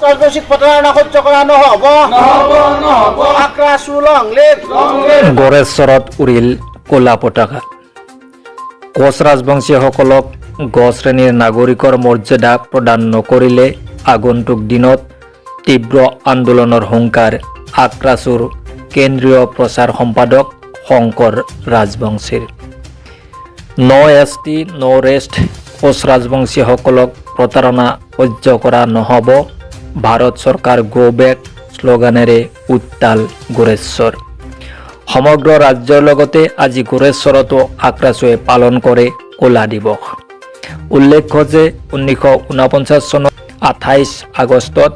ৰাজবংশীক প্ৰতাৰণা সহ্য কৰা নহ'ব। Akrasu long live. গড়েশ্বৰত উৰিল ক'লা পতাকা। কোচ ৰাজবংশীসকলক গ শ্ৰেণীৰ নাগৰিকৰ মৰ্যাদা প্ৰদান নকৰিলে আগন্তুক দিনত তীব্ৰ আন্দোলনৰ হুংকাৰ আক্ৰাছুৰ কেন্দ্ৰীয় প্ৰচাৰ সম্পাদক শংকৰ ৰাজবংশীৰ। ন' ST ন' ৰেষ্ট। কোচ ৰাজবংশীসকলক প্ৰতাৰণা সহ্য কৰা নহ'ব। ভাৰত চৰকাৰ গো বেক শ্লোগানেৰে উত্তাল গোৰেশ্বৰ। সমগ্ৰ ৰাজ্যৰ লগতে আজি গোৰেশ্বৰতো আক্ৰাছুৱে পালন কৰে ক'লা দিৱস। উল্লেখ্য যে 1949 চনৰ 28 আগষ্টত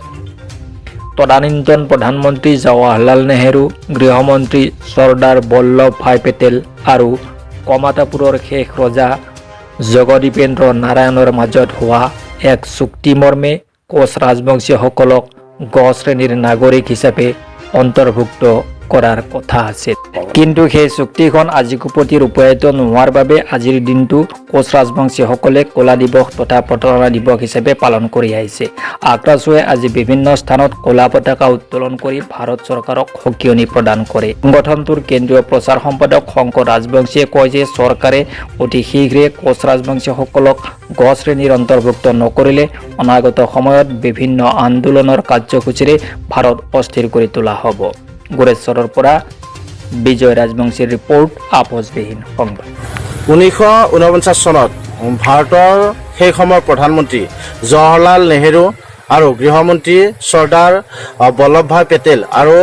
তদানীন্তন প্ৰধানমন্ত্ৰী জৱাহৰলাল নেহেৰু, গৃহমন্ত্ৰী চৰ্দাৰ বল্লভ ভাই পেটেল আৰু কমাতাপুৰৰ শেষ ৰজা জগদীপেন্দ্ৰ নাৰায়ণৰ মাজত হোৱা এক চুক্তি মৰ্মে কোচ ৰাজবংশীসকলক গ শ্ৰেণীৰ নাগৰিক হিচাপে অন্তৰ্ভুক্ত কৰাৰ কথা আছিল। কিন্তু সেই চুক্তিখন আজি কোপতি ৰূপায়িত নোহোৱাৰ বাবে আজিৰ দিনটো কোচ ৰাজবংশীসকলে ক'লা দিৱস তথা প্ৰতাৰণা দিৱস হিচাপে পালন কৰি আহিছে। আক্ৰাছুৱে আজি বিভিন্ন স্থানত ক'লা পতাকা উত্তোলন কৰি ভাৰত চৰকাৰক সকিয়নি প্ৰদান কৰে। সংগঠনটোৰ কেন্দ্ৰীয় প্ৰচাৰ সম্পাদক শংকৰ ৰাজবংশীয়ে কয় যে চৰকাৰে অতি শীঘ্ৰে কোচ ৰাজবংশীসকলক গ শ্ৰেণীৰ অন্তৰ্ভুক্ত নকৰিলে অনাগত সময়ত বিভিন্ন আন্দোলনৰ কাৰ্যসূচীৰে ভাৰত অস্থিৰ কৰি তোলা হ'ব। গোৰেশ্বৰৰ পৰা বিজয় ৰাজবংশীৰ ৰিপৰ্ট, আপোচবিহীন সংবাদ। 1949 চনত ভাৰতৰ সেই সময়ৰ প্ৰধানমন্ত্ৰী জৱাহৰলাল নেহেৰু আৰু গৃহমন্ত্ৰী চৰ্দাৰ বল্লভ ভাই পেটেল আৰু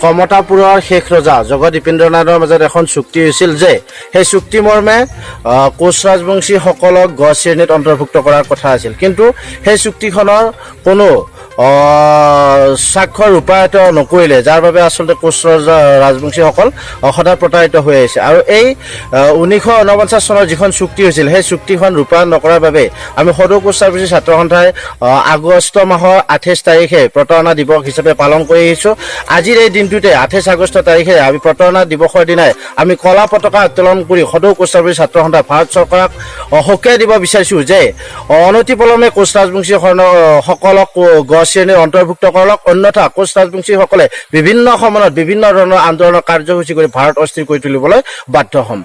কমতাপুৰৰ শেষ ৰজা জগদীপেন্দ্ৰ নাৰায়ণৰ মাজত এখন চুক্তি হৈছিল যে সেই চুক্তি মৰ্মে কোচ ৰাজবংশীসকলক গ শ্ৰেণীত অন্তৰ্ভুক্ত কৰাৰ কথা আছিল। কিন্তু সেই চুক্তিখনৰ কোনো স্বাক্ষৰ ৰূপায়িত নকৰিলে, যাৰ বাবে আচলতে কোচ ৰাজবংশীসকল সদায় প্ৰতাৰিত হৈ আহিছে। আৰু এই 1949 চনৰ যিখন চুক্তি হৈছিল সেই চুক্তিখন ৰূপায়ণ নকৰাৰ বাবে আমি সদৌ কোচ ৰাজবংশী ছাত্ৰ সন্থাই আগষ্ট মাহৰ 28 তাৰিখে প্ৰতাৰণা দিৱস হিচাপে পালন কৰি আহিছোঁ। আজিৰ এই দিনটোতে 28 আগষ্ট তাৰিখে আমি প্ৰতাৰণা দিৱসৰ দিনাই আমি ক'লা পতাকা উত্তোলন কৰি সদৌ কোচ ৰাজবংশী ছাত্ৰ সন্থাই ভাৰত চৰকাৰক সকীয়াই দিব বিচাৰিছোঁ যে অনতিপলমে কোচ ৰাজবংশীসকলক গ শ্ৰেণীৰ অন্তৰ্ভুক্ত কৰক, অন্যথা কোচ ৰাজবংশীসকলে বিভিন্ন সময়ত বিভিন্ন ধৰণৰ আন্দোলনৰ কাৰ্যসূচী কৰি ভাৰত অস্থিৰ কৰি তুলিবলৈ বাধ্য হ'ম।